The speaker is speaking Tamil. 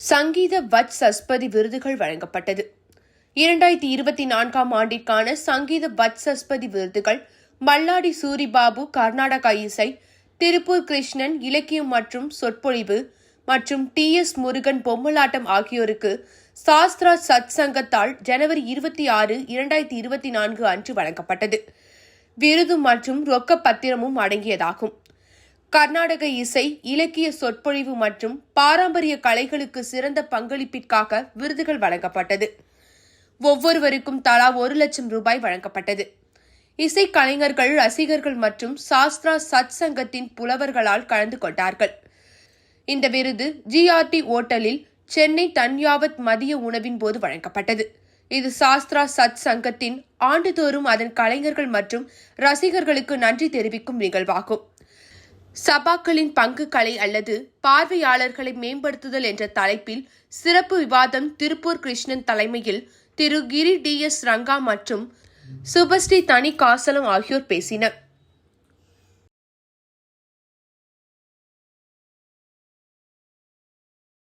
சங்கீத வட்சஸ்பதி விருதுகள் வழங்கப்பட்டது. 2024 ஆண்டிற்கான சங்கீத வட்சஸ்பதி விருதுகள் மல்லாடி சூரிபாபு கர்நாடக இசை, திருப்பூர் கிருஷ்ணன் இலக்கியம் மற்றும் சொற்பொழிவு மற்றும் TS முருகன் பொம்மலாட்டம் ஆகியோருக்கு சாஸ்திரா சத் சங்கத்தால் ஜனவரி 26, 2024 அன்று வழங்கப்பட்டது. விருது மற்றும் ரொக்க பத்திரமும் அடங்கியதாகும். கர்நாடக இசை, இலக்கிய சொற்பொழிவு மற்றும் பாரம்பரிய கலைகளுக்கு சிறந்த பங்களிப்பிற்காக விருதுகள் வழங்கப்பட்டது. ஒவ்வொருவருக்கும் தலா 1 லட்சம் ரூபாய் வழங்கப்பட்டது. இசைக்கலைஞர்கள், ரசிகர்கள் மற்றும் சாஸ்திரா சத் சங்கத்தின் புலவர்களால் கலந்து கொண்டார்கள். இந்த விருது GRT ஓட்டலில் சென்னை தன்யாவத் மதிய உணவின் போது வழங்கப்பட்டது. இது சாஸ்திரா சத் சங்கத்தின் ஆண்டுதோறும் அதன் கலைஞர்கள் மற்றும் ரசிகர்களுக்கு நன்றி தெரிவிக்கும் நிகழ்வாகும். சபாக்களின் பங்கு கலை அல்லது பார்வையாளர்களை மேம்படுத்துதல் என்ற தலைப்பில் சிறப்பு விவாதம் திருப்பூர் கிருஷ்ணன் தலைமையில் திரு கிரி DS ரங்கா மற்றும் சுபஸ்ரீ தனி காசலம் ஆகியோர் பேசினர்.